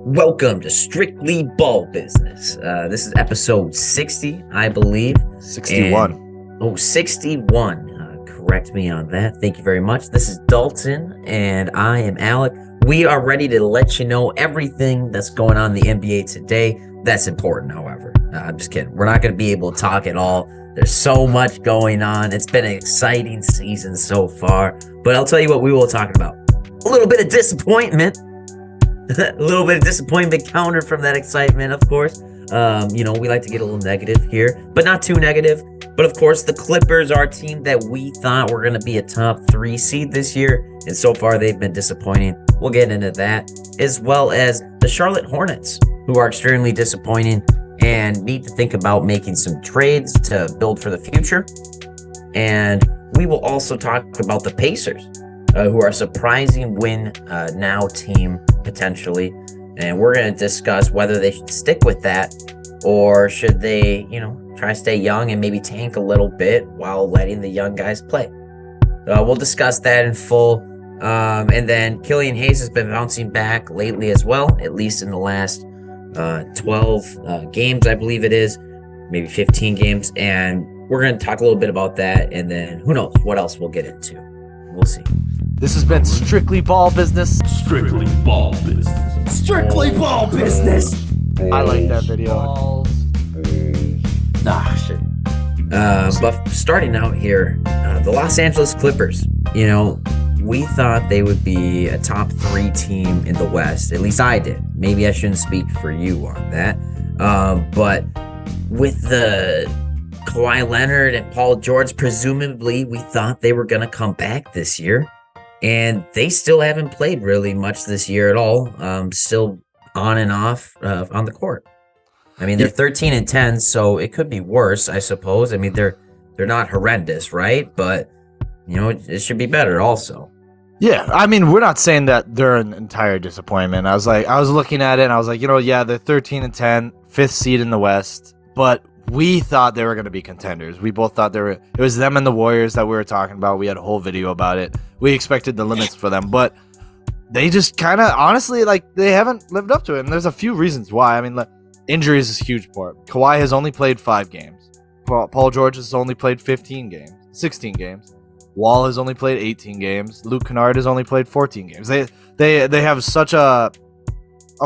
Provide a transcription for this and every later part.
Welcome to Strictly Ball Business. This is episode 60, I believe. 61. 61. Correct me on that. Thank you very much. This is Dalton, and I am Alec. We are ready to let you know everything that's going on in the NBA today. That's important, however. I'm just kidding. We're not going to be able to talk at all. There's so much going on. It's been an exciting season so far. But I'll tell you what we will talk about. A little bit of disappointment. A little bit of disappointment countered from that excitement, of course. We like to get a little negative here, but not too negative. But of course, the Clippers are a team that we thought were going to be a top 3 seed this year, and so far they've been disappointing. We'll get into that, as well as the Charlotte Hornets, who are extremely disappointing and need to think about making some trades to build for the future. And we will also talk about the Pacers, who are a surprising win now team potentially, and we're going to discuss whether they should stick with that or should they, try to stay young and maybe tank a little bit while letting the young guys play. We'll discuss that in full. And then Killian Hayes has been bouncing back lately as well, at least in the last 12 games, I believe it is, maybe 15 games. And we're going to talk a little bit about that. And then who knows what else we'll get into. We'll see. This has been Strictly Ball Business. Strictly Ball Business. Strictly Ball Business. I like that video. Shit. But starting out here, the Los Angeles Clippers, we thought they would be a top 3 team in the West. At least I did. Maybe I shouldn't speak for you on that. But with the Kawhi Leonard and Paul George, presumably we thought they were going to come back this year. And they still haven't played really much this year at all. Still on and off on the court. I mean, they're 13-10, so it could be worse, I suppose. I mean, they're not horrendous, right? But it should be better also. Yeah, I mean, we're not saying that they're an entire disappointment. I was looking at it and I was like, they're 13-10, 5th seed in the West, but we thought they were going to be contenders. We both thought it was them and the Warriors that we were talking about. We had a whole video about it. We expected the limits for them, but they just kind of, honestly, they haven't lived up to it. And there's a few reasons why. I mean, injuries is a huge part. Kawhi has only played 5 games. Paul George has only played 16 games. Wall has only played 18 games. Luke Kennard has only played 14 games. They have such a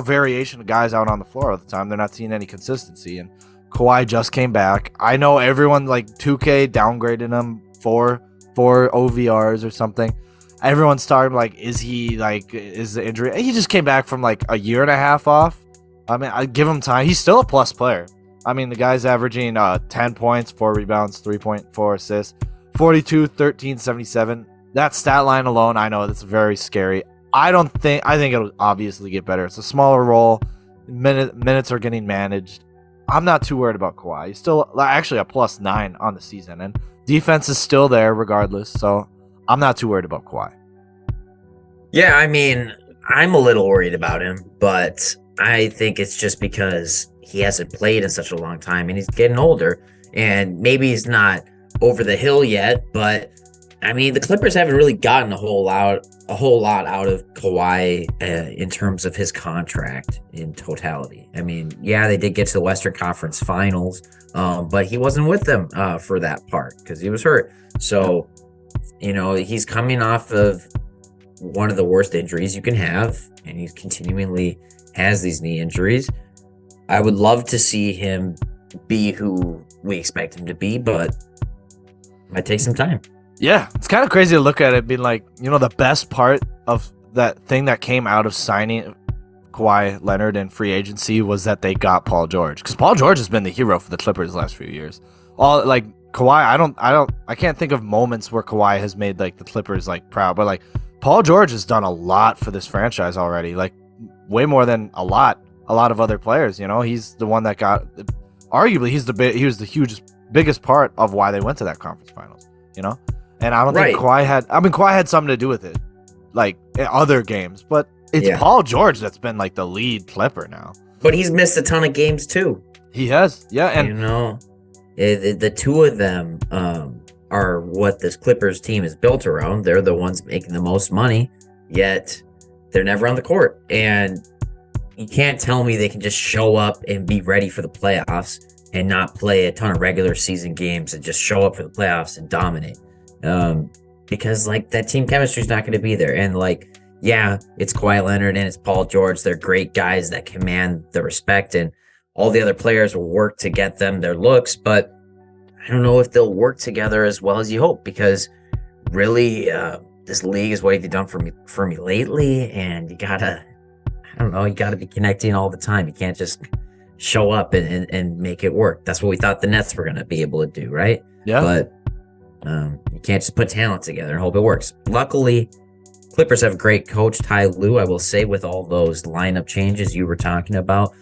variation of guys out on the floor all the time. They're not seeing any consistency. And Kawhi just came back. I know everyone 2K downgraded him for OVRs or something. Everyone's starting is the injury? He just came back from a year and a half off. I mean, I give him time. He's still a plus player. I mean, the guy's averaging 10 points, 4 rebounds, 3.4 assists, 42, 13, 77. That stat line alone, I know that's very scary. I think it'll obviously get better. It's a smaller role. Minutes are getting managed. I'm not too worried about Kawhi. He's still actually a +9 on the season, and defense is still there regardless. So I'm not too worried about Kawhi. Yeah, I mean, I'm a little worried about him, but I think it's just because he hasn't played in such a long time and he's getting older, and maybe he's not over the hill yet, but I mean, the Clippers haven't really gotten a whole lot out of Kawhi in terms of his contract in totality. I mean, yeah, they did get to the Western Conference Finals, but he wasn't with them for that part because he was hurt. So, he's coming off of one of the worst injuries you can have, and he's continually has these knee injuries. I would love to see him be who we expect him to be, but it might take some time. Yeah, it's kind of crazy to look at it being the best part of that thing that came out of signing Kawhi Leonard in free agency was that they got Paul George, because Paul George has been the hero for the Clippers the last few years. Kawhi, I can't think of moments where Kawhi has made the Clippers proud, but Paul George has done a lot for this franchise already, way more than a lot of other players. He's the one that got, arguably he was the biggest part of why they went to that conference finals. And I don't think Kawhi had something to do with it, in other games, but it's Paul George that's been the lead Clipper now. But he's missed a ton of games too. He has, yeah, and the two of them are what this Clippers team is built around. They're the ones making the most money, yet they're never on the court. And you can't tell me they can just show up and be ready for the playoffs and not play a ton of regular season games and just show up for the playoffs and dominate. Because like that team chemistry is not going to be there. And like, yeah, it's Kawhi Leonard and it's Paul George. They're great guys that command the respect, and all the other players will work to get them their looks. But I don't know if they'll work together as well as you hope, because really, this league is what they've done for me lately. And you gotta be connecting all the time. You can't just show up and make it work. That's what we thought the Nets were going to be able to do, right? Yeah. But you can't just put talent together and hope it works. Luckily, Clippers have a great coach, Ty Lue, I will say, with all those lineup changes you were talking about.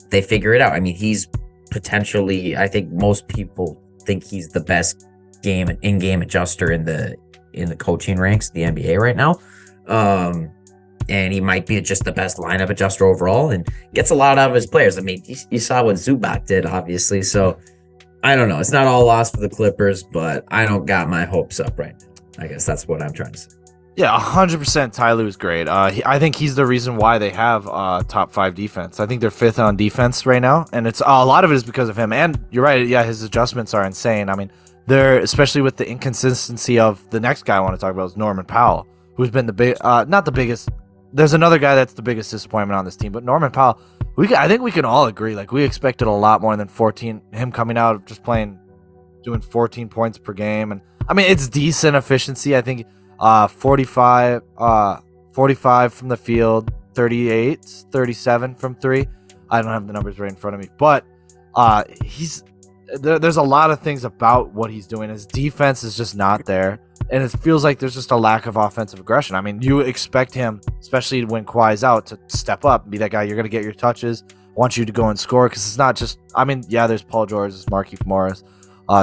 They figure it out. I mean, he's potentially, I think most people think he's the best in-game adjuster in the coaching ranks of the NBA right now. And he might be just the best lineup adjuster overall and gets a lot out of his players. I mean, you saw what Zubac did, obviously. So I don't know. It's not all lost for the Clippers, but I don't got my hopes up right now. I guess that's what I'm trying to say. Yeah, 100%. Ty Lue is great. I think he's the reason why they have top 5 defense. I think they're 5th on defense right now, and it's a lot of it is because of him. And you're right. Yeah, his adjustments are insane. I mean, they're especially with the inconsistency of the next guy I want to talk about is Norman Powell, who's been not the biggest. There's another guy that's the biggest disappointment on this team, but Norman Powell, I think we can all agree, like, we expected a lot more than 14, him coming out just doing 14 points per game. And I mean, it's decent efficiency. I think 45 from the field, 37 from 3. I don't have the numbers right in front of me, but there's a lot of things about what he's doing. His defense is just not there, and it feels like there's just a lack of offensive aggression. I mean, you expect him, especially when Kawhi's out, to step up and be that guy. You're going to get your touches, want you to go and score, because it's not just, I mean, yeah, there's Paul George, there's Markieff Morris,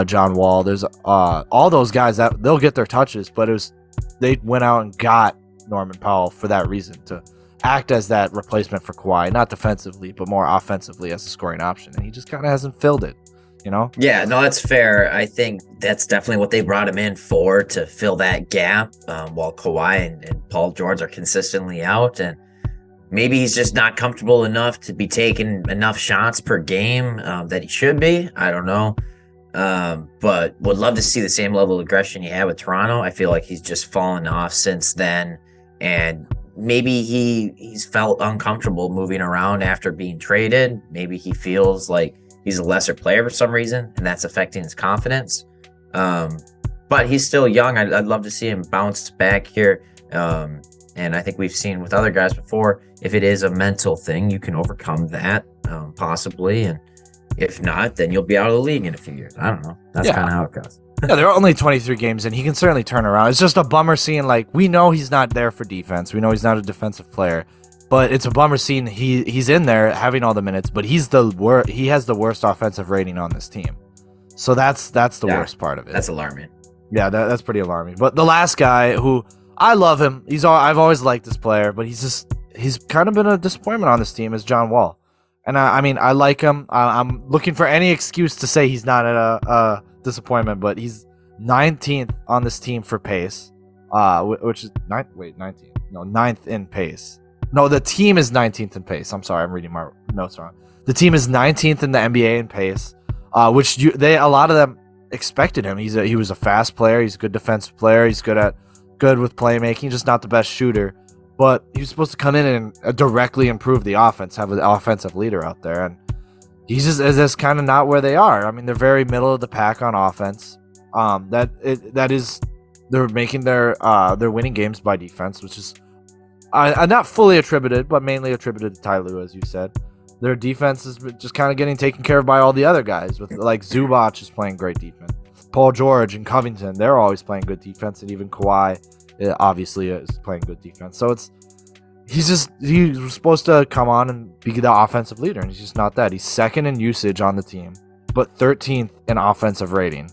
John Wall, there's all those guys that they'll get their touches, but they went out and got Norman Powell for that reason, to act as that replacement for Kawhi, not defensively, but more offensively as a scoring option, and he just kind of hasn't filled it. You know? Yeah, no, that's fair. I think that's definitely what they brought him in for, to fill that gap, while Kawhi and Paul George are consistently out. And maybe he's just not comfortable enough to be taking enough shots per game that he should be. I don't know. But would love to see the same level of aggression he had with Toronto. I feel like he's just fallen off since then. And maybe he's felt uncomfortable moving around after being traded. Maybe he feels like he's a lesser player for some reason, and that's affecting his confidence. But he's still young. I'd love to see him bounce back here. And I think we've seen with other guys before, if it is a mental thing, you can overcome that, possibly. And if not, then you'll be out of the league in a few years. I don't know. That's kind of how it goes. Yeah, there are only 23 games, and he can certainly turn around. It's just a bummer seeing, like, we know he's not there for defense. We know he's not a defensive player. But it's a bummer seeing he's in there having all the minutes, but he has the worst offensive rating on this team. So that's the worst part of it. That's alarming. Yeah, that's pretty alarming. But the last guy, who I love him, I've always liked this player, but he's kind of been a disappointment on this team, is John Wall. And I mean, I like him. I'm looking for any excuse to say he's not a disappointment, but he's 19th on this team for pace, which is 19th. No, 9th in pace. No, the team is 19th in pace. I'm sorry, I'm reading my notes wrong. The team is 19th in the NBA in pace, which a lot of them expected him. He was a fast player. He's a good defensive player. He's good with playmaking, just not the best shooter. But he was supposed to come in and directly improve the offense, have an offensive leader out there, and he's just kind of not where they are. I mean, they're very middle of the pack on offense. They're making their winning games by defense, which is not fully attributed, but mainly attributed to Ty Lue, as you said. Their defense is just kind of getting taken care of by all the other guys. With like Zubac is playing great defense. Paul George and Covington, they're always playing good defense, and even Kawhi obviously is playing good defense. So he was supposed to come on and be the offensive leader, and he's just not that. He's second in usage on the team, but 13th in offensive rating.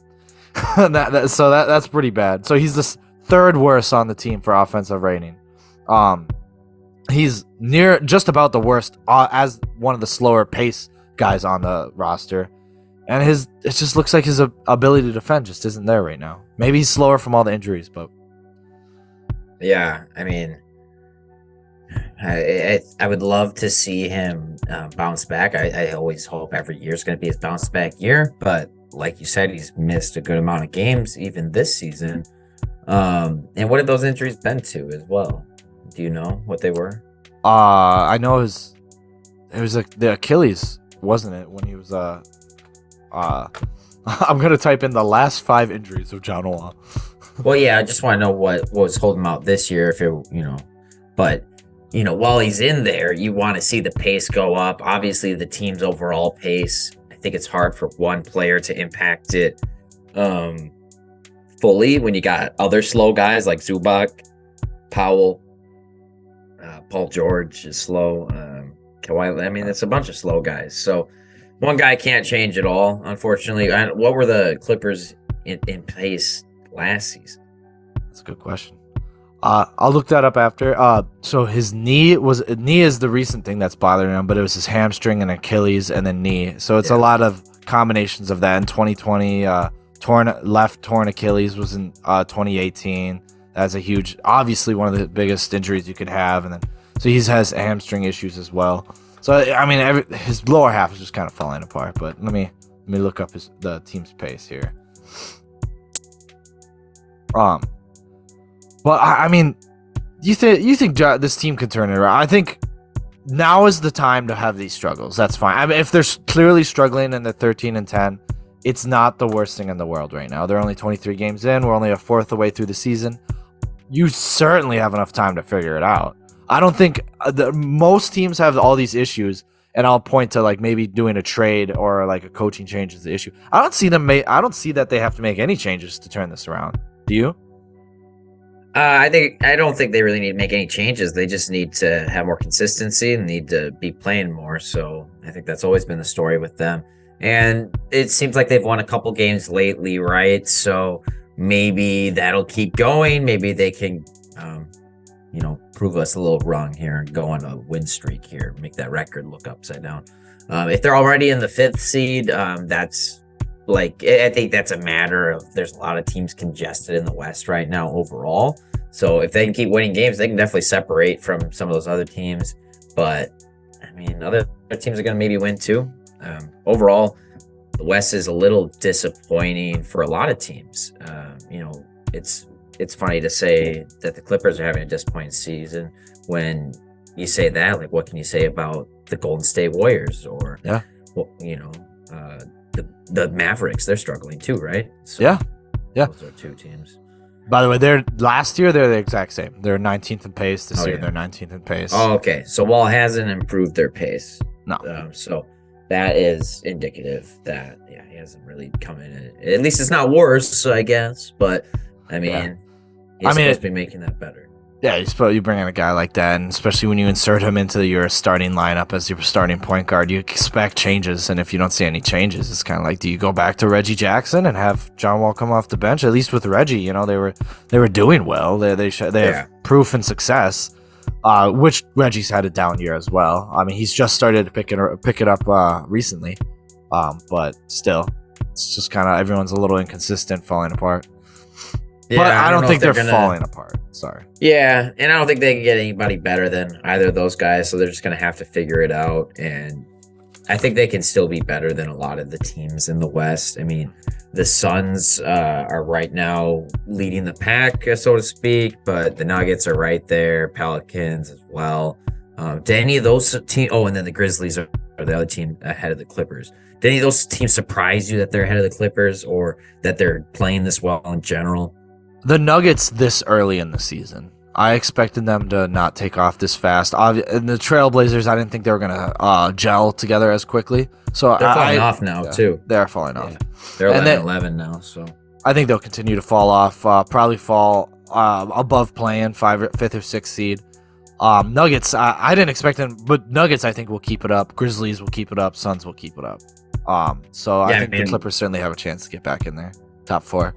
So that's pretty bad. So he's the third worst on the team for offensive rating. He's near just about the worst as one of the slower pace guys on the roster, and it just looks like his ability to defend just isn't there right now. Maybe he's slower from all the injuries, but yeah, I mean, I would love to see him bounce back. I always hope every year is going to be his bounce back year, but like you said, he's missed a good amount of games even this season. And what have those injuries been to as well? Do you know what they were? I know it was the Achilles, wasn't it? When he was I'm gonna type in the last 5 injuries of John Wall. Well, yeah, I just want to know what was holding him out this year. If it, but while he's in there, you want to see the pace go up. Obviously, the team's overall pace. I think it's hard for one player to impact it fully when you got other slow guys like Zubac, Powell, Paul George is slow. Kawhi, I mean, it's a bunch of slow guys. So one guy can't change it all, unfortunately. What were the Clippers in pace last season? That's a good question. I'll look that up after. So his knee is the recent thing that's bothering him, but it was his hamstring and Achilles and then knee. So it's a lot of combinations of that. In 2020, torn Achilles was in 2018. That's a huge, obviously one of the biggest injuries you could have, and then so he has hamstring issues as well. So I mean, his lower half is just kind of falling apart. But let me look up the team's pace here. But I mean, you think this team can turn it around? I think now is the time to have these struggles. That's fine. I mean, if they're clearly struggling and they're 13-10, it's not the worst thing in the world right now. They're only 23 games in. We're only a fourth of the way through the season. You certainly have enough time to figure it out. I don't think most teams have all these issues, and I'll point to like maybe doing a trade or like a coaching change is the issue. I don't see that they have to make any changes to turn this around. Do you? I don't think they really need to make any changes. They just need to have more consistency and need to be playing more. So I think that's always been the story with them. And it seems like they've won a couple games lately, right? So maybe that'll keep going. Maybe they can, prove us a little wrong here and go on a win streak here, make that record look upside down. If they're already in the 5th seed, that's like, I think that's a matter of there's a lot of teams congested in the West right now overall. So if they can keep winning games, they can definitely separate from some of those other teams. But I mean, other teams are going to maybe win too. Overall, the West is a little disappointing for a lot of teams. It's funny to say that the Clippers are having a disappointing season. When you say that, like, what can you say about the Golden State Warriors or, the Mavericks? They're struggling too, right? So yeah. Those are 2 teams. By the way, last year they're the exact same. They're 19th in pace. This year they're 19th in pace. Oh, okay. So Wall hasn't improved their pace. No. So that is indicative that he hasn't really come in. At least it's not worse, I guess. But I mean, he's supposed to be making that better. Yeah, you bring in a guy like that, and especially when you insert him into your starting lineup as your starting point guard, you expect changes. And if you don't see any changes, it's kind of like, do you go back to Reggie Jackson and have John Wall come off the bench? At least with Reggie, they were doing well. They have proof and success. Which Reggie's had a down year as well. I mean, he's just started to pick it up recently, but still, it's just kind of everyone's a little inconsistent, falling apart. Yeah, but I don't think they're falling apart. Sorry. Yeah, and I don't think they can get anybody better than either of those guys, so they're just going to have to figure it out. And I think they can still be better than a lot of the teams in the West. I mean, the Suns are right now leading the pack, so to speak, but the Nuggets are right there, Pelicans as well. Did any of those teams? Oh, and then the Grizzlies are the other team ahead of the Clippers. Did any of those teams surprise you that they're ahead of the Clippers or that they're playing this well in general? The Nuggets this early in the season, I expected them to not take off this fast. And the Trailblazers, I didn't think they were going to gel together as quickly. So they're falling off now, too. They are falling off. They're 11 now, so. I think they'll continue to fall off, probably fall above playing 5th or 6th seed. Nuggets, I didn't expect them, but Nuggets I think will keep it up. Grizzlies will keep it up. Suns will keep it up. I think the Clippers certainly have a chance to get back in there. Top 4.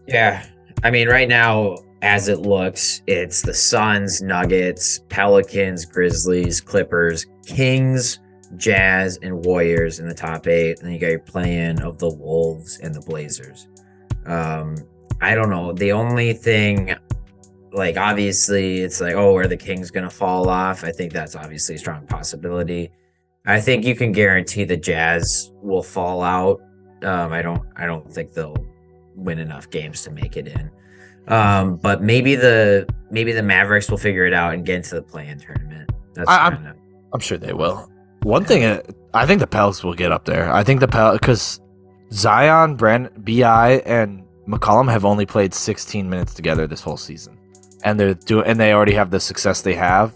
Yeah. I mean, right now, as it looks, it's the Suns, Nuggets, Pelicans, Grizzlies, Clippers, Kings, Jazz, and Warriors in the top 8. And then you got your play-in of the Wolves and the Blazers. I don't know. The only thing like obviously it's like, oh, are the Kings gonna fall off? I think that's obviously a strong possibility. I think you can guarantee the Jazz will fall out. I don't think they'll win enough games to make it in. But maybe the Mavericks will figure it out and get into the play-in tournament. That's kind of I'm sure they will. One thing, I think the Pelicans will get up there. I think because Zion, Bi, and McCollum have only played 16 minutes together this whole season, and they already have the success they have.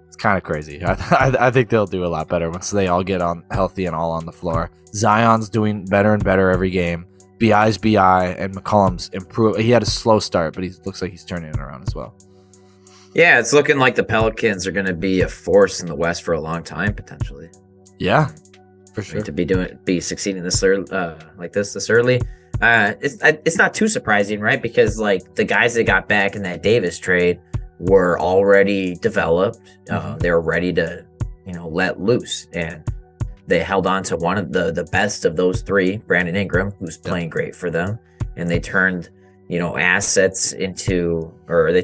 It's kind of crazy. I think they'll do a lot better once they all get on healthy and all on the floor. Zion's doing better and better every game. Bi's Bi, and McCollum's improved. He had a slow start, but he looks like he's turning it around as well. Yeah, it's looking like the Pelicans are going to be a force in the West for a long time, potentially. Yeah, for sure. To be succeeding this early, this early. It's not too surprising, right? Because like the guys that got back in that Davis trade were already developed. They were ready to, let loose, and they held on to one of the best of those three, Brandon Ingram, who's playing great for them, and they turned assets they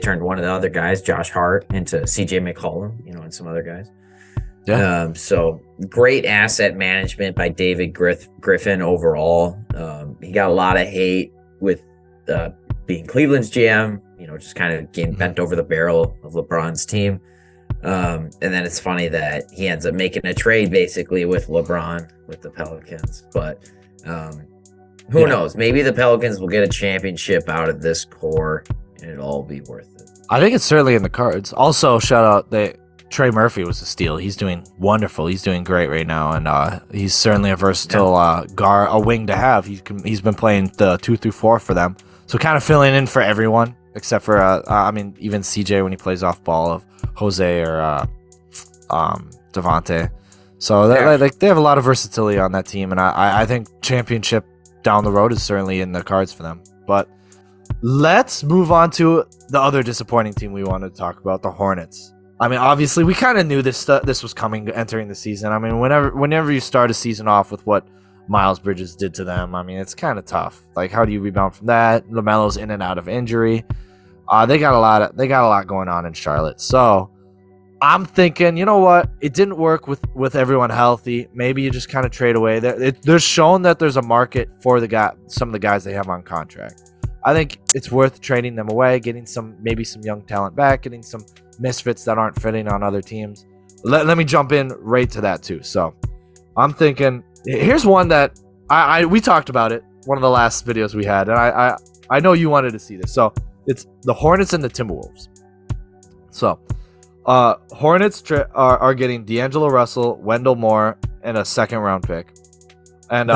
turned one of the other guys, Josh Hart, into CJ McCollum, and some other guys. Yeah. So great asset management by David Griffin overall. He got a lot of hate with being Cleveland's GM, just kind of getting bent over the barrel of LeBron's team. And then it's funny that he ends up making a trade basically with LeBron with the Pelicans. But who knows? Maybe the Pelicans will get a championship out of this core and it'll all be worth it. I think it's certainly in the cards. Also, shout out Trey Murphy was a steal. He's doing wonderful. He's doing great right now, and he's certainly a versatile guard, a wing to have. He's been playing the 2 through 4 for them, so kind of filling in for everyone except for even CJ when he plays off ball of Jose or Devontae. So they have a lot of versatility on that team, and I think championship down the road is certainly in the cards for them. But let's move on to the other disappointing team we wanted to talk about, the Hornets. I mean, obviously, we kind of knew this was coming entering the season. I mean, whenever you start a season off with what Miles Bridges did to them, I mean, it's kind of tough. Like, how do you rebound from that? LaMelo's in and out of injury. They got a lot going on in Charlotte. So I'm thinking, you know what? It didn't work with everyone healthy. Maybe you just kind of trade away. They're shown that there's a market for some of the guys they have on contract. I think it's worth trading them away, getting maybe some young talent back, getting some misfits that aren't fitting on other teams. Let me jump in right to that too. So I'm thinking, here's one that we talked about it, one of the last videos we had, and I know you wanted to see this. So it's the Hornets and the Timberwolves. So Hornets are getting D'Angelo Russell, Wendell Moore, and a second round pick, and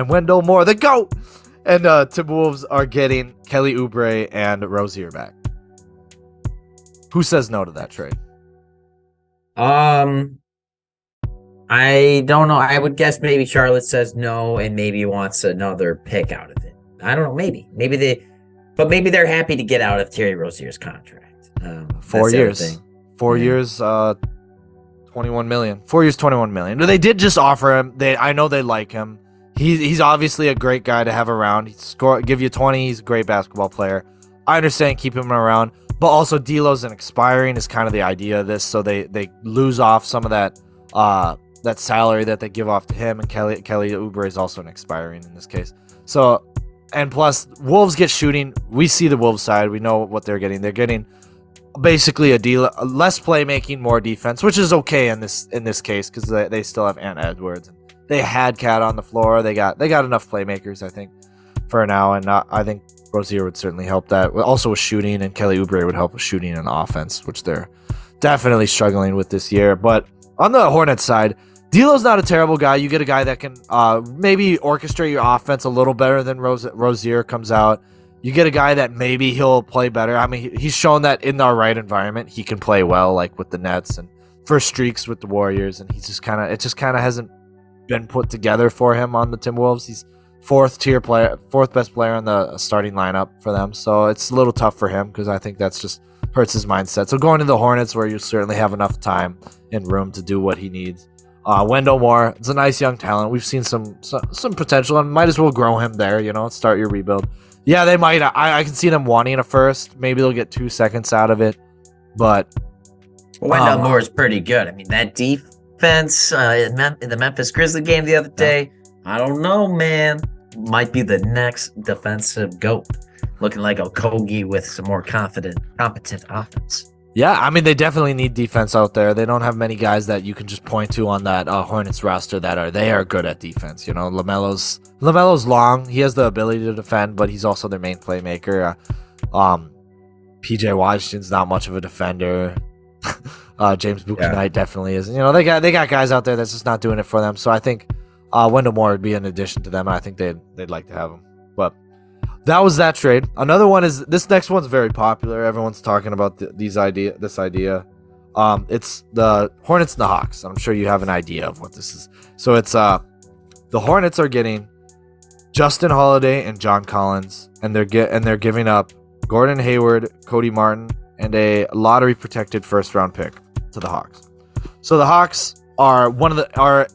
Wendell Moore, the GOAT. And Timberwolves are getting Kelly Oubre and Rozier back. Who says no to that trade? I don't know. I would guess maybe Charlotte says no and maybe wants another pick out of it. I don't know. Maybe they're happy to get out of Terry Rozier's contract. 4 years. 4 years, 21 million. 4 years, 21 million. They did just offer him. I know they like him. He's obviously a great guy to have around. Give you 20. He's a great basketball player. I understand keep him around, but also D'Lo's an expiring is kind of the idea of this. So they lose off some of that salary that they give off to him, and Kelly Oubre is also an expiring in this case. So, and plus Wolves get shooting. We see the Wolves side. We know what they're getting. They're getting basically less playmaking, more defense, which is okay in this case because they still have Ant Edwards. They had Cat on the floor. They got enough playmakers, I think, for now, and I think Rozier would certainly help that. Also with shooting, and Kelly Oubre would help with shooting and offense, which they're definitely struggling with this year. But on the Hornets side, D'Lo's not a terrible guy. You get a guy that can maybe orchestrate your offense a little better than Rozier comes out. You get a guy that maybe he'll play better. I mean, he's shown that in the right environment, he can play well, like with the Nets and first streaks with the Warriors, and it just kind of hasn't been put together for him on the Timberwolves. He's fourth best player in the starting lineup for them, so it's a little tough for him because I think that's just hurts his mindset. So going to the Hornets, where you certainly have enough time and room to do what he needs. Wendell Moore, it's a nice young talent. We've seen some potential and might as well grow him there. Start your rebuild. Yeah, they might. I can see them wanting a first. Maybe they'll get 2 seconds out of it. But Wendell Moore is pretty good. I mean, that defense in the Memphis Grizzly game the other day, I don't know, man. Might be the next defensive GOAT. Looking like Okogie with some more competent offense. yeah, I mean, they definitely need defense out there. They don't have many guys that you can just point to on that Hornets roster that are good at defense. You know, LaMelo's long. He has the ability to defend, but he's also their main playmaker. PJ Washington's not much of a defender. James Buchanan definitely is. You know, they got guys out there that's just not doing it for them. So I think Wendell Moore would be an addition to them, and I think they'd like to have him. But that was that trade. Another one is this next one's very popular. Everyone's talking about this idea. It's the Hornets and the Hawks. I'm sure you have an idea of what this is. So it's the Hornets are getting Justin Holiday and John Collins, and they're giving up Gordon Hayward, Cody Martin, and a lottery protected first round pick to the Hawks. So the Hawks are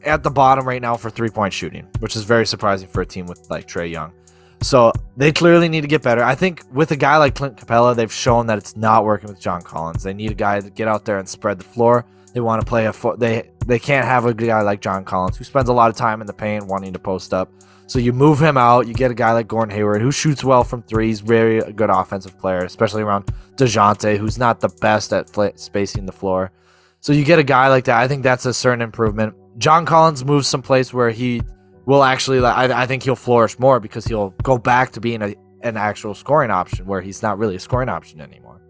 at the bottom right now for 3-point shooting, which is very surprising for a team with like Trae Young. So they clearly need to get better. I think with a guy like Clint Capella, they've shown that it's not working with John Collins. They need a guy to get out there and spread the floor. They want to play they can't have a guy like John Collins who spends a lot of time in the paint wanting to post up. So you move him out. You get a guy like Gordon Hayward who shoots well from threes, very good offensive player, especially around DeJounte, who's not the best at spacing the floor. So you get a guy like that. I think that's a certain improvement. John Collins moves someplace where he will actually, I think he'll flourish more because he'll go back to being an actual scoring option where he's not really a scoring option anymore.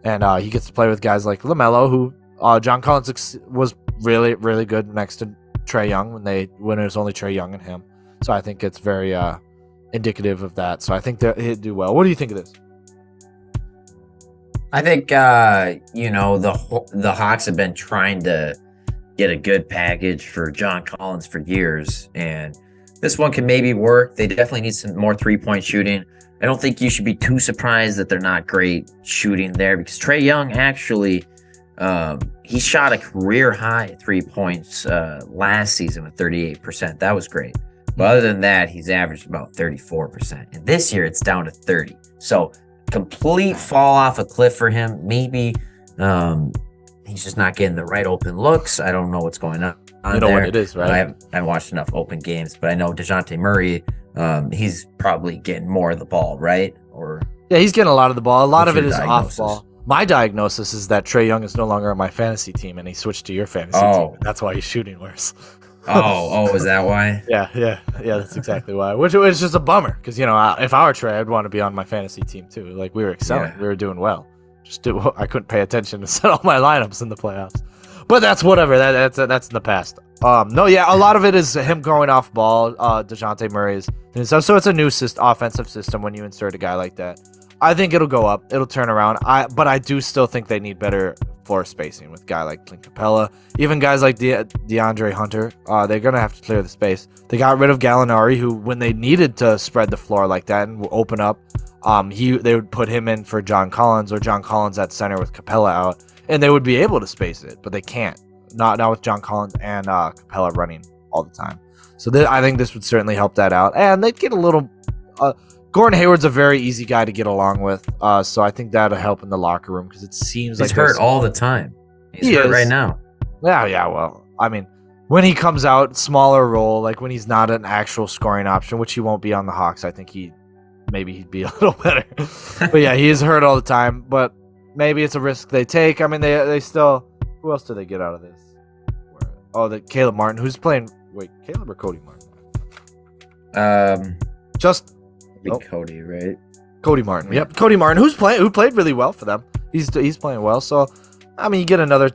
And he gets to play with guys like LaMelo, who John Collins was really, really good next to Trae Young when it was only Trae Young and him. So I think it's very indicative of that. So I think that he'd do well. What do you think of this? I think the Hawks have been trying to get a good package for John Collins for years, and this one can maybe work. They definitely need some more 3-point shooting. I don't think you should be too surprised that they're not great shooting there because Trae Young actually he shot a career high 3 points last season with 38%. That was great. But other than that, he's averaged about 34%. And this year it's down to 30. So complete fall off a cliff for him. Maybe he's just not getting the right open looks. I don't know what's going on. You know what it is, right? I haven't watched enough open games, but I know DeJounte Murray, he's probably getting more of the ball, right? Yeah, he's getting a lot of the ball. A lot of it is diagnosis? off ball. My diagnosis is that Trae Young is no longer on my fantasy team, and he switched to your fantasy team. And that's why he's shooting worse. Is that why? Yeah, that's exactly why. Which is just a bummer, because if I were Trae, I'd want to be on my fantasy team too. Like, we were excelling, we were doing well. I couldn't pay attention to set all my lineups in the playoffs. But that's whatever. That's in the past. A lot of it is him going off ball. DeJounte Murray's, and so it's a new offensive system when you insert a guy like that. I think it'll go up. It'll turn around. But I do still think they need better floor spacing with a guy like Clint Capella. Even guys like DeAndre Hunter, they're going to have to clear the space. They got rid of Gallinari, who, when they needed to spread the floor like that and open up, they would put him in for John Collins, or John Collins at center with Capella out, and they would be able to space it, but they can't. Not with John Collins and Capella running all the time. So I think this would certainly help that out. And they'd get a little... Gordon Hayward's a very easy guy to get along with, so I think that'll help in the locker room, because it seems like he's hurt all the time. He's hurt right now. Yeah. Well, I mean, when he comes out, smaller role, like when he's not an actual scoring option, which he won't be on the Hawks, I think he'd be a little better. But yeah, he is hurt all the time. But maybe it's a risk they take. I mean, they still. Who else do they get out of this? The Caleb Martin, who's playing. Wait, Caleb or Cody Martin? Cody, right? Cody Martin. Yep, Cody Martin, who played really well for them. He's playing well. So, I mean, you get another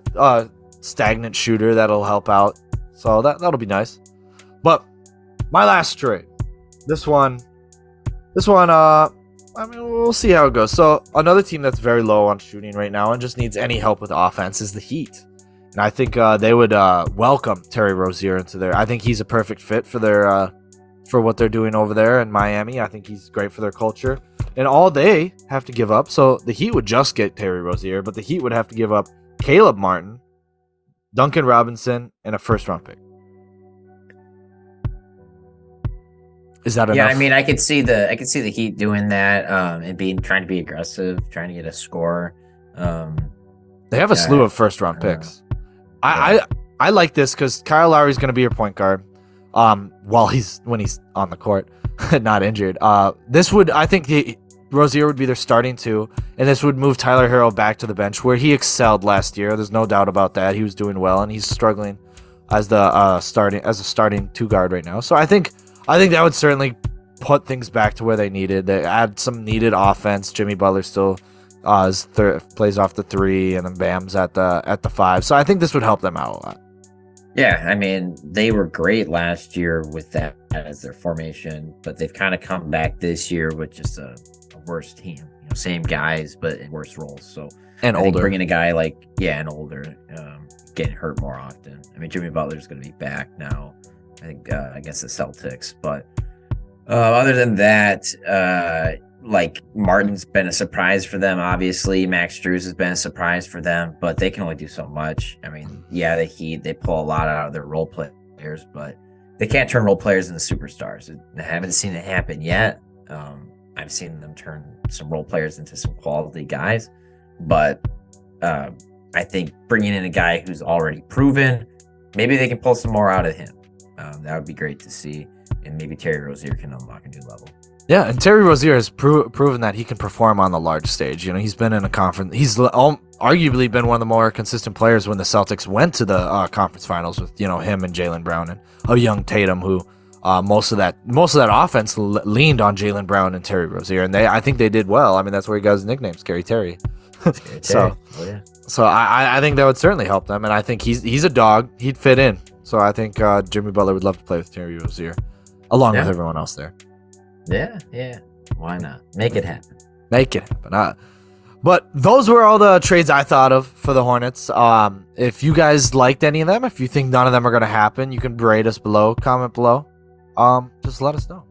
stagnant shooter that'll help out. So that'll be nice. But my last trade, this one. I mean, we'll see how it goes. So another team that's very low on shooting right now and just needs any help with offense is the Heat. And I think they would welcome Terry Rozier into there. I think he's a perfect fit for their. For what they're doing over there in Miami. I think he's great for their culture. And all they have to give up, so the Heat would just get Terry Rozier, but the Heat would have to give up Caleb Martin, Duncan Robinson, and a first-round pick. Is that Yeah, enough? I mean, I could see the Heat doing that, and trying to be aggressive, trying to get a score. They have a slew of first I round don't know. picks. I like this because Kyle Lowry's going to be your point guard. When he's on the court, not injured. I think Rozier would be their starting two, and this would move Tyler Hero back to the bench where he excelled last year. There's no doubt about that. He was doing well, and he's struggling as a starting two guard right now. So I think that would certainly put things back to where they needed. They add some needed offense. Jimmy Butler still plays off the three, and then Bam's at the five. So I think this would help them out a lot. Yeah, I mean, they were great last year with that as their formation, but they've kind of come back this year with just a worse team. Same guys, but in worse roles. So And I think older. bringing a guy and older, getting hurt more often. I mean, Jimmy Butler's going to be back now, I think, against the Celtics. But other than that, Martin's been a surprise for them, obviously. Max Strus has been a surprise for them, but they can only do so much. I mean, yeah, the Heat, they pull a lot out of their role players, but they can't turn role players into superstars. I haven't seen it happen yet. I've seen them turn some role players into some quality guys, but I think bringing in a guy who's already proven, maybe they can pull some more out of him. That would be great to see, and maybe Terry Rozier can unlock a new level. Yeah, and Terry Rozier has proven that he can perform on the large stage. He's been in a conference. He's arguably been one of the more consistent players when the Celtics went to the conference finals with him and Jaylen Brown and a young Tatum who most of that offense leaned on Jaylen Brown and Terry Rozier, and I think they did well. I mean, that's where he got his nickname, Scary Terry. So I think that would certainly help them, and I think he's a dog. He'd fit in. So I think Jimmy Butler would love to play with Terry Rozier, along with everyone else there. Yeah. Why not? Make it happen. Make it happen. But those were all the trades I thought of for the Hornets. If you guys liked any of them, if you think none of them are going to happen, you can rate us below, comment below. Just let us know.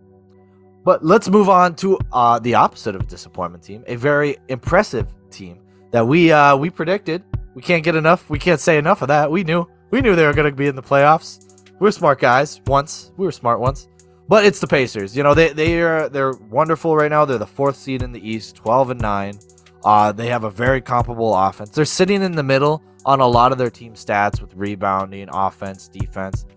But let's move on to the opposite of a disappointment team, a very impressive team that we predicted. We can't get enough. We can't say enough of that. We knew they were going to be in the playoffs. We're smart guys. We were smart once. But it's the Pacers. They're wonderful right now. They're the 4th seed in the East, 12-9. They have a very comparable offense. They're sitting in the middle on a lot of their team stats with rebounding, offense, defense.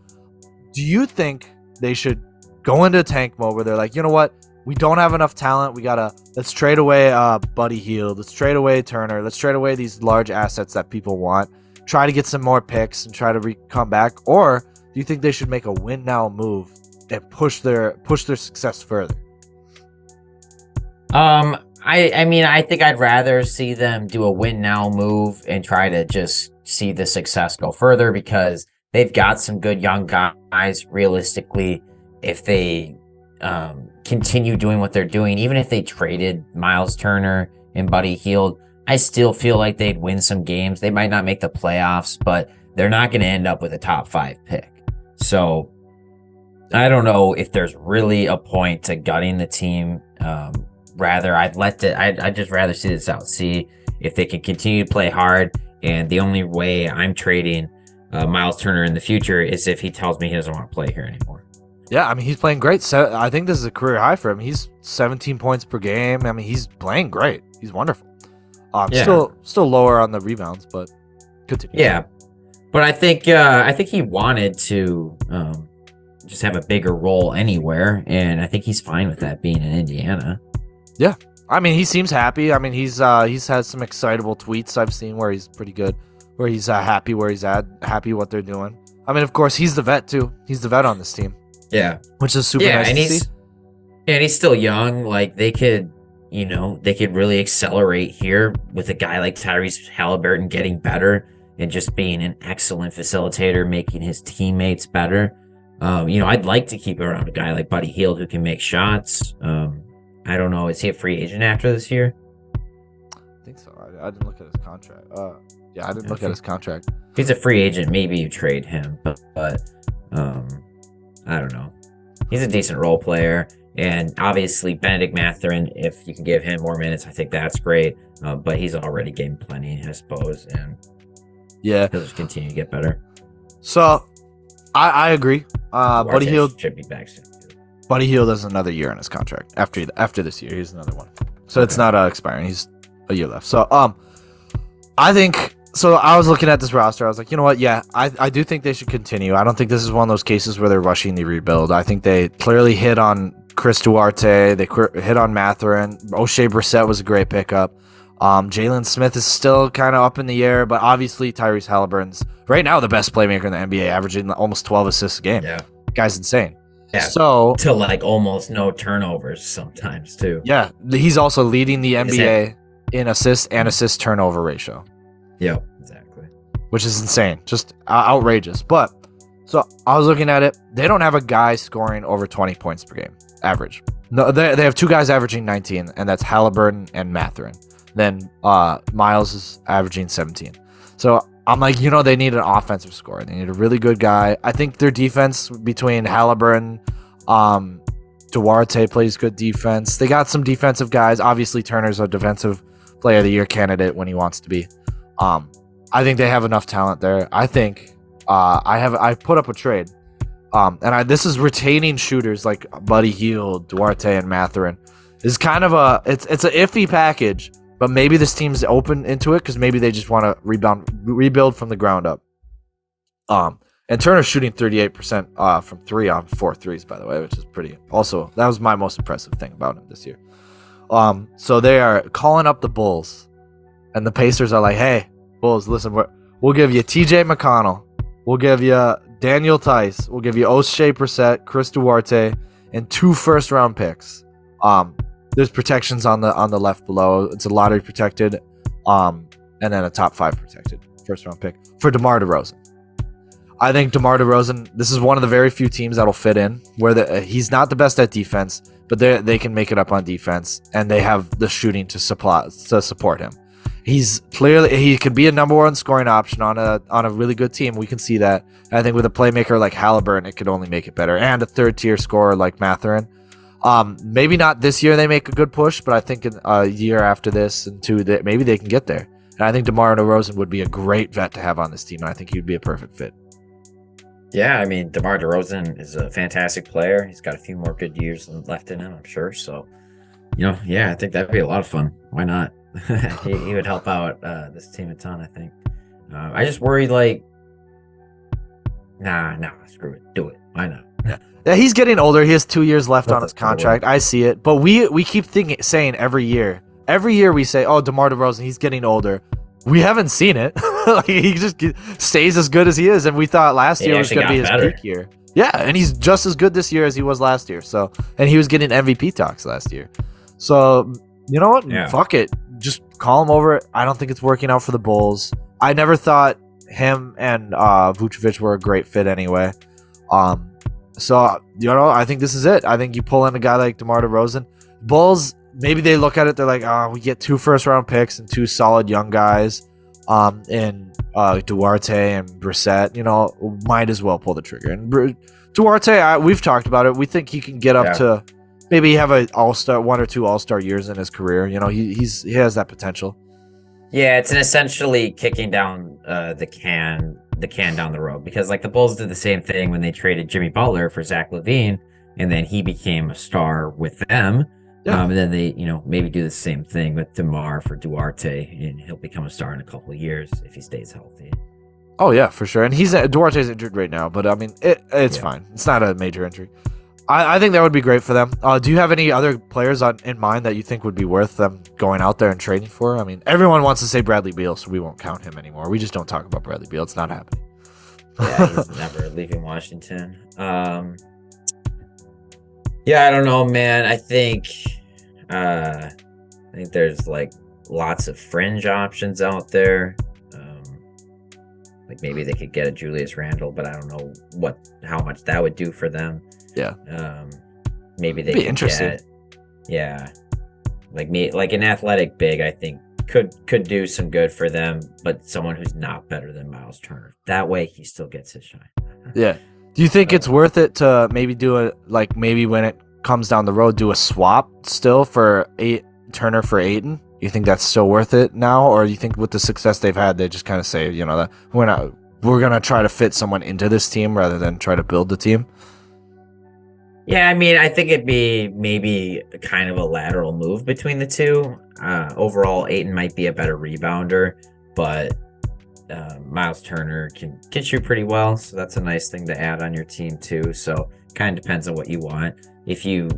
Do you think they should go into tank mode where they're like, you know what? We don't have enough talent. Let's trade away Buddy Hield. Let's trade away Turner. Let's trade away these large assets that people want. Try to get some more picks and try to come back. Or do you think they should make a win now move and push their success further? I mean, I think I'd rather see them do a win now move and try to just see the success go further, because they've got some good young guys. Realistically, if they continue doing what they're doing, even if they traded Miles Turner and Buddy Hield, I still feel like they'd win some games. They might not make the playoffs, but they're not going to end up with a top 5 pick. So I don't know if there's really a point to gutting the team. I'd just rather see this out, see if they can continue to play hard. And the only way I'm trading Miles Turner in the future is if he tells me he doesn't want to play here anymore. Yeah, I mean, he's playing great. So I think this is a career high for him. He's 17 points per game. I mean, he's playing great. He's wonderful. Still lower on the rebounds, but continue. Yeah, but I think he wanted to just have a bigger role anywhere, and I think he's fine with that being in Indiana. Yeah, I mean, he seems happy. I mean, he's had some excitable tweets I've seen where he's pretty good, where he's happy where he's at, happy what they're doing. I mean, of course, he's the vet too. He's the vet on this team. Yeah, which is super nice to see. And he's still young. Like they could really accelerate here with a guy like Tyrese Halliburton getting better and just being an excellent facilitator, making his teammates better. I'd like to keep around a guy like Buddy Hield who can make shots. I don't know. Is he a free agent after this year? I think so. I didn't look at his contract. I didn't look at his contract. If he's a free agent, maybe you trade him, but I don't know. He's a decent role player, and obviously Benedict Mathurin, if you can give him more minutes, I think that's great. But he's already getting plenty, I suppose, and he'll just continue to get better. So I agree. Buddy Hield should be back soon. Buddy Hield has another year on his contract. After this year, he's another one. So it's not expiring. He's a year left. So I think so. I was looking at this roster. I was like, you know what? Yeah, I do think they should continue. I don't think this is one of those cases where they're rushing the rebuild. I think they clearly hit on Chris Duarte. They hit on Mathurin. O'Shea Brissett was a great pickup. Jalen Smith is still kind of up in the air, but obviously Tyrese Halliburton's right now the best playmaker in the NBA, averaging almost 12 assists a game. Yeah, guy's insane. Yeah, so to like almost no turnovers sometimes too. Yeah, he's also leading the NBA in assists and assist turnover ratio. Yep, exactly. Which is insane, just outrageous. But so I was looking at it. They don't have a guy scoring over 20 points per game average. No, they have two guys averaging 19, and that's Halliburton and Mathurin. Then Miles is averaging 17. So I'm like, they need an offensive scorer. They need a really good guy. I think their defense between Halliburton, Duarte plays good defense. They got some defensive guys. Obviously, Turner's a defensive player of the year candidate when he wants to be. I think they have enough talent there. I think I put up a trade. This is retaining shooters like Buddy Hield, Duarte, and Mathurin. It's kind of it's an iffy package. But maybe this team's open into it because maybe they just want to rebuild from the ground up. And Turner's shooting 38% from 3 on 4 threes, by the way, which is pretty. Also, that was my most impressive thing about him this year. So they are calling up the Bulls, and the Pacers are like, "Hey, Bulls, listen, we'll give you T.J. McConnell, we'll give you Daniel Tice, we'll give you O'Shea Brissett, Chris Duarte, and 2 first-round picks." There's protections on the left below. It's a lottery protected, and then a top 5 protected first round pick for DeMar DeRozan. I think DeMar DeRozan. This is one of the very few teams that'll fit in where he's not the best at defense, but they can make it up on defense, and they have the shooting to support him. He could be a number 1 scoring option on a really good team. We can see that. And I think with a playmaker like Halliburton, it could only make it better, and a 3rd-tier scorer like Mathurin. Maybe not this year they make a good push, but I think in a year after this and 2, maybe they can get there. And I think DeMar DeRozan would be a great vet to have on this team, and I think he would be a perfect fit. Yeah, I mean, DeMar DeRozan is a fantastic player. He's got a few more good years left in him, I'm sure. So, I think that'd be a lot of fun. Why not? he would help out this team a ton, I think. I just worry, screw it. Do it. Why not? Yeah, he's getting older. He has 2 years left on his contract. I see it. But we keep saying every year we say, oh, DeMar DeRozan, he's getting older. We haven't seen it. He just stays as good as he is. And we thought last year was going to be his peak year. Yeah, and he's just as good this year as he was last year. So, and he was getting MVP talks last year. So, you know what? Yeah. Fuck it. Just call him over. I don't think it's working out for the Bulls. I never thought him and Vucevic were a great fit anyway. So, I think this is it. I think you pull in a guy like DeMar DeRozan. Bulls, maybe they look at it, they're like, we get 2 first-round picks and 2 solid young guys in Duarte and Brissett. Might as well pull the trigger. And Duarte, we've talked about it. We think he can get up to maybe have a all-star, 1 or 2 all-star years in his career. He has that potential. Yeah, it's essentially kicking down the can down the road, because the Bulls did the same thing when they traded Jimmy Butler for Zach LaVine, and then he became a star with them. Yeah. And then they, maybe do the same thing with DeMar for Duarte, and he'll become a star in a couple of years if he stays healthy. Oh yeah, for sure. And Duarte's injured right now, but I mean, it's fine. It's not a major injury. I think that would be great for them. Do you have any other players in mind that you think would be worth them going out there and trading for? I mean, everyone wants to say Bradley Beal, so we won't count him anymore. We just don't talk about Bradley Beal. It's not happening. Yeah, he's never leaving Washington. I don't know, man. I think there's lots of fringe options out there. Maybe they could get a Julius Randle, but I don't know how much that would do for them. Yeah. Maybe they could get, an athletic big, I think could do some good for them, but someone who's not better than Miles Turner. That way he still gets his shine. Yeah. Do you think it's worth it to maybe do maybe when it comes down the road, do a swap still for Turner for Ayton? You think that's still worth it now, or you think with the success they've had, they just kind of say, that we're gonna try to fit someone into this team rather than try to build the team? Yeah, I mean, I think it'd be maybe kind of a lateral move between the two. Overall, Aiton might be a better rebounder, but Miles Turner can shoot pretty well, so that's a nice thing to add on your team too. So kind of depends on what you want. If you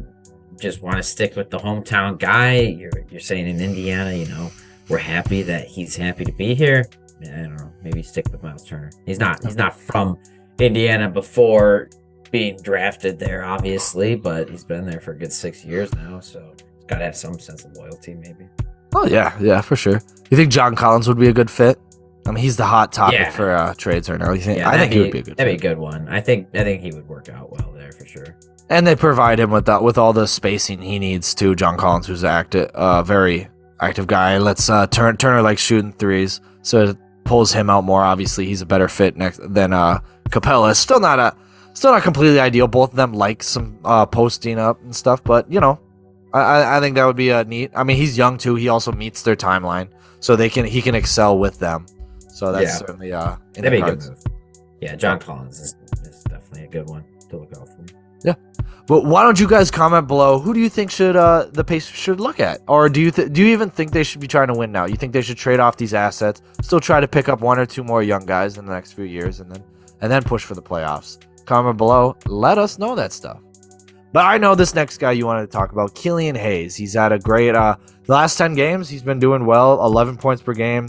just want to stick with the hometown guy, you're saying in Indiana, we're happy that he's happy to be here. I don't know, maybe stick with Miles Turner. He's not from Indiana before being drafted there, obviously, but he's been there for a good 6 years now, so he's got to have some sense of loyalty, maybe. Oh yeah, for sure. You think John Collins would be a good fit? I mean, he's the hot topic for trades right now. You think? Yeah, I think he would be a good. That'd be a good one. I think he would work out well there for sure. And they provide him with all the spacing he needs too. John Collins, who's very active guy. Let's Turner likes shooting threes, so it pulls him out more. Obviously, he's a better fit than Capella. Still not completely ideal. Both of them like some posting up and stuff, but I think that would be neat. I mean, he's young too. He also meets their timeline, so he can excel with them. So that's certainly that'd be a good move. Yeah, John Collins is definitely a good one to look out for. Yeah, but why don't you guys comment below? Who do you think the Pacers should look at, or do you even think they should be trying to win now? You think they should trade off these assets, still try to pick up one or two more young guys in the next few years, and then push for the playoffs? Comment below. Let us know that stuff. But I know this next guy you wanted to talk about, Killian Hayes. He's had a great the last 10 games. He's been doing well. 11 points per game,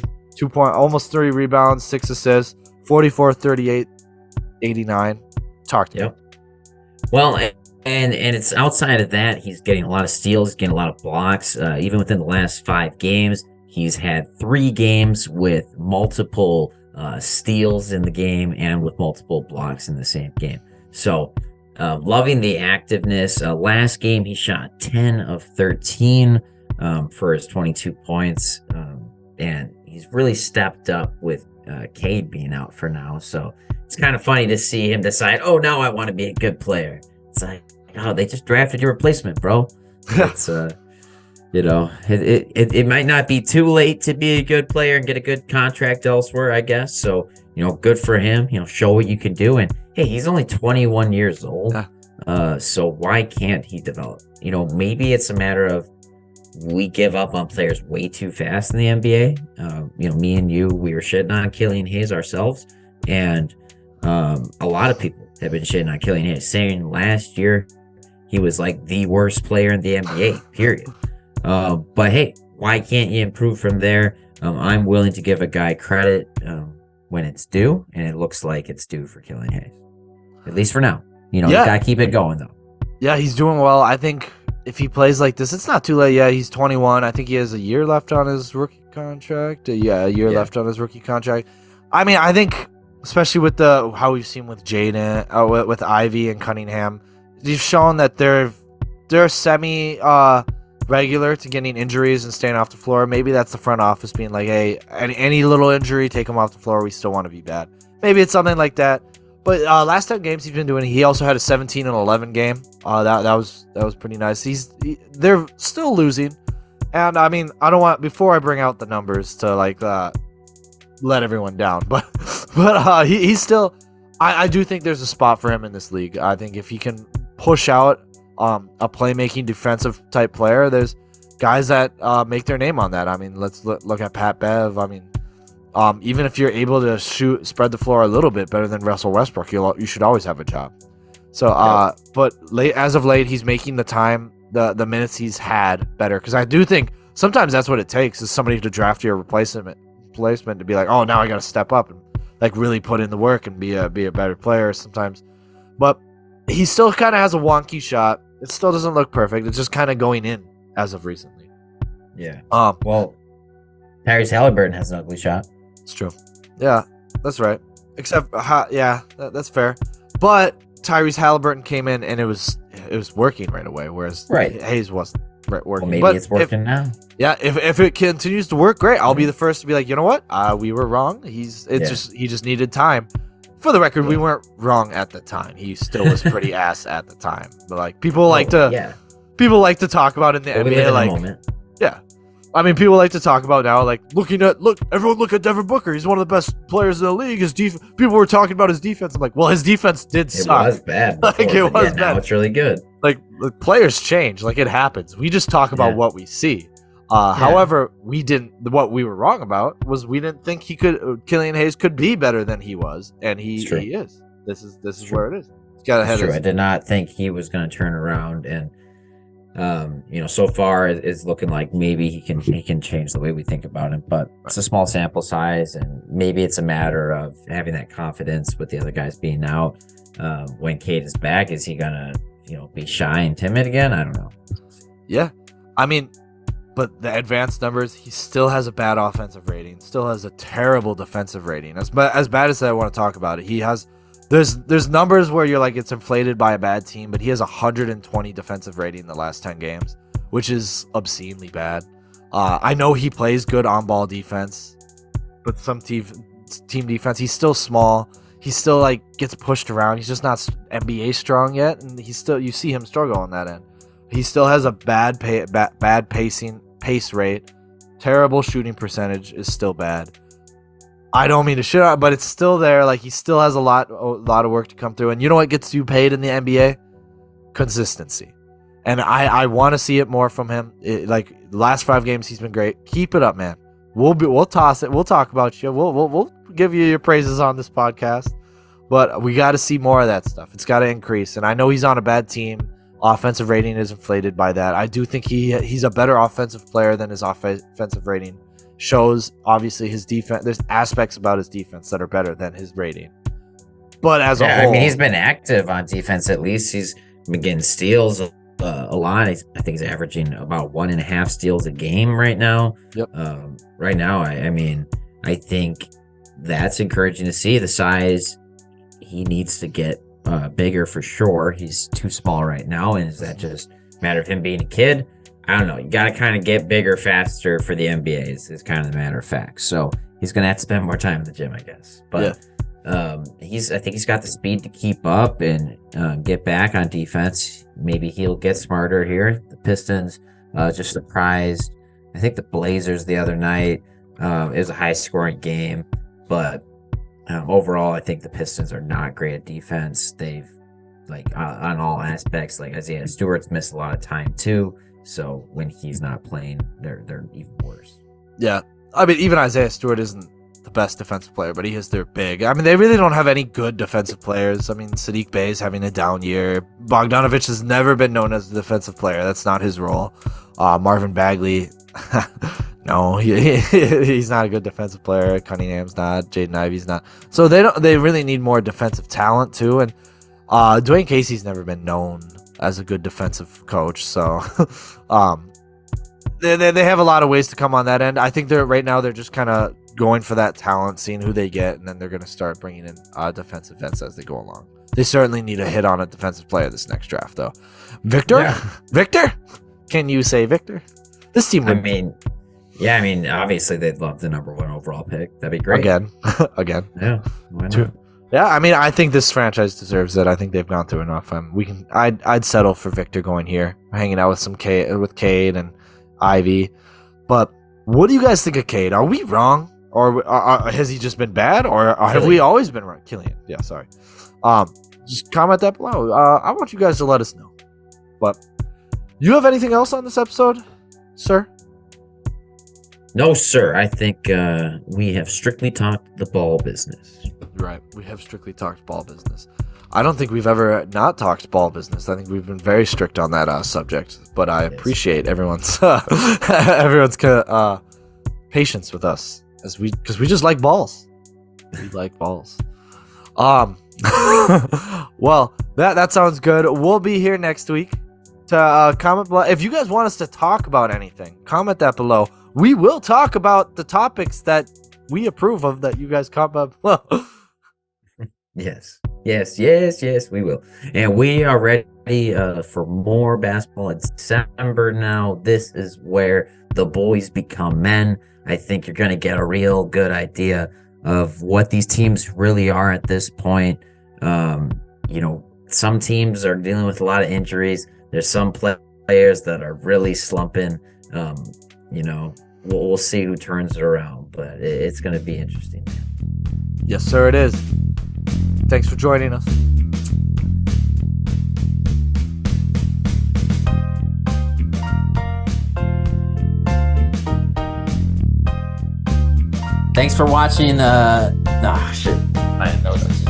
almost 30 rebounds, 6 assists, 44, 38, 89. Talk to me. Well, and it's outside of that, he's getting a lot of steals, he's getting a lot of blocks. Even within the last 5 games, he's had 3 games with multiple steals in the game and with multiple blocks in the same game. So loving the activeness. Last game, he shot 10 of 13 for his 22 points. And he's really stepped up with Cade being out for now. So it's kind of funny to see him decide, oh, now I want to be a good player. It's like, oh, they just drafted your replacement, bro. It's it might not be too late to be a good player and get a good contract elsewhere, I guess. So, good for him. Show what you can do. And hey, he's only 21 years old. So why can't he develop? Maybe it's a matter of we give up on players way too fast in the NBA. Me and you, we were shitting on Killian Hayes ourselves. And a lot of people have been shitting on Killian Hayes, saying last year he was like the worst player in the NBA, period. But hey, why can't you improve from there? I'm willing to give a guy credit when it's due, and it looks like it's due for Killian Hayes. At least for now. You gotta keep it going, though. Yeah, he's doing well. I think if he plays like this, it's not too late. Yeah, he's 21. I think he has a year left on his rookie contract. A year left on his rookie contract. I mean, I think, especially with how we've seen with Jaden, with Ivy and Cunningham, they've shown that they're semi regular to getting injuries and staying off the floor. Maybe that's the front office being like, hey, any little injury, take him off the floor. We still want to be bad. Maybe it's something like that. But last 10 games he's been doing, he also had a 17 and 11 game. That was pretty nice. They're still losing, and I mean, I don't want, before I bring out the numbers to let everyone down, but he's still. I do think there's a spot for him in this league. I think if he can push out a playmaking defensive type player, there's guys that make their name on that. I mean, let's look at Pat Bev. I mean, even if you're able to spread the floor a little bit better than Russell Westbrook, you should always have a job. So, but as of late, he's making the minutes he's had better, because I do think sometimes that's what it takes, is somebody to draft your replacement to be like, oh, now I got to step up and really put in the work and be a better player sometimes. But he still kind of has a wonky shot. It still doesn't look perfect. It's just kind of going in as of recently. Yeah. Well, Tyrese Halliburton has an ugly shot. It's true. Yeah, that's right. Except, that's fair. But Tyrese Halliburton came in and it was working right away, whereas Hayes wasn't working. Well, maybe it's working now. Yeah, if it continues to work, great. I'll be the first to be like, you know what? We were wrong. He just needed time. For the record, we weren't wrong at the time. He still was pretty ass at the time. But people like to talk about in the NBA yeah. I mean, people like to talk about now, everyone look at Devin Booker. He's one of the best players in the league. His people were talking about his defense. I'm like, well, his defense did suck. It was bad. It was bad. Now it's really good. like players change, like it happens. We just talk about what we see. However, what we were wrong about was we didn't think Killian Hayes could be better than he was, and he is. This is where it is. He's got ahead of us. I did not think he was going to turn around, and so far it's looking like maybe he can change the way we think about him, but it's a small sample size, and maybe it's a matter of having that confidence with the other guys being out. When Cade is back, is he gonna be shy and timid again? I don't know. Yeah, I mean, but the advanced numbers, he still has a bad offensive rating, still has a terrible defensive rating. As bad as I want to talk about it, he has. There's numbers where you're like it's inflated by a bad team, but he has 120 defensive rating in the last 10 games, which is obscenely bad. I know he plays good on-ball defense, but some team defense, he's still small. He still like gets pushed around. He's just not NBA strong yet, and you see him struggle on that end. He still has a bad pace rate. Terrible shooting percentage is still bad. I don't mean to shit on, but it's still there. Like he still has a lot of work to come through. And you know what gets you paid in the NBA? Consistency. And I want to see it more from him. Like the last 5 games, he's been great. Keep it up, man. We'll toss it. We'll talk about you. We'll give you your praises on this podcast. But we got to see more of that stuff. It's got to increase. And I know he's on a bad team. Offensive rating is inflated by that. I do think he's a better offensive player than his offensive rating shows. Obviously his defense, there's aspects about his defense that are better than his rating, but as a whole, I mean, he's been active on defense. At least he's been getting steals a lot. I think he's averaging about 1.5 steals a game right now. Right now, I mean, I think that's encouraging to see. The size, he needs to get bigger for sure. He's too small right now, and is that just a matter of him being a kid? I don't know. You got to kind of get bigger faster for the NBA is kind of the matter of fact. So he's going to have to spend more time in the gym, I guess. But I think he's got the speed to keep up and get back on defense. Maybe he'll get smarter here. The Pistons just surprised. I think the Blazers the other night. It was a high-scoring game. But overall, I think the Pistons are not great at defense. They've, on all aspects, like Isaiah Stewart's missed a lot of time, too. So when he's not playing, they're even worse. Yeah, I mean, even Isaiah Stewart isn't the best defensive player, but he is their big. I mean, they really don't have any good defensive players. I mean, Sadiq Bey is having a down year. Bogdanovich has never been known as a defensive player. That's not his role. Marvin Bagley, no, he's not a good defensive player. Cunningham's not. Jaden Ivey's not. So they really need more defensive talent too. And Dwayne Casey's never been known as a good defensive coach, so they have a lot of ways to come on that end. I think they're just kind of going for that talent, seeing who they get, and then they're going to start bringing in defensive ends as they go along. They certainly need a hit on a defensive player this next draft, though. Victor, can you say Victor? This team. I mean, obviously they'd love the number 1 overall pick. That'd be great. Again. Yeah. Why not? Yeah, I mean, I think this franchise deserves it. I think they've gone through enough. I'd settle for Victor going here, hanging out with with Cade and Ivy. But what do you guys think of Cade? Are we wrong, or has he just been bad, or have we always been wrong? Killian, yeah, sorry. Just comment that below. I want you guys to let us know. But you have anything else on this episode, sir? No, sir. I think we have strictly talked the ball business. Right. We have strictly talked ball business. I don't think we've ever not talked ball business. I think we've been very strict on that subject. But I appreciate everyone's patience with us because we just like balls. We like balls. Well, that sounds good. We'll be here next week to comment below. If you guys want us to talk about anything, comment that below. We will talk about the topics that we approve of that you guys comment below. Yes, we will. And we are ready for more basketball in December now. This is where the boys become men. I think you're going to get a real good idea of what these teams really are at this point. Some teams are dealing with a lot of injuries. There's some players that are really slumping. We'll see who turns it around, but it's going to be interesting. Yes, sir, it is. Thanks for joining us. Thanks for watching. Shit. I didn't know this.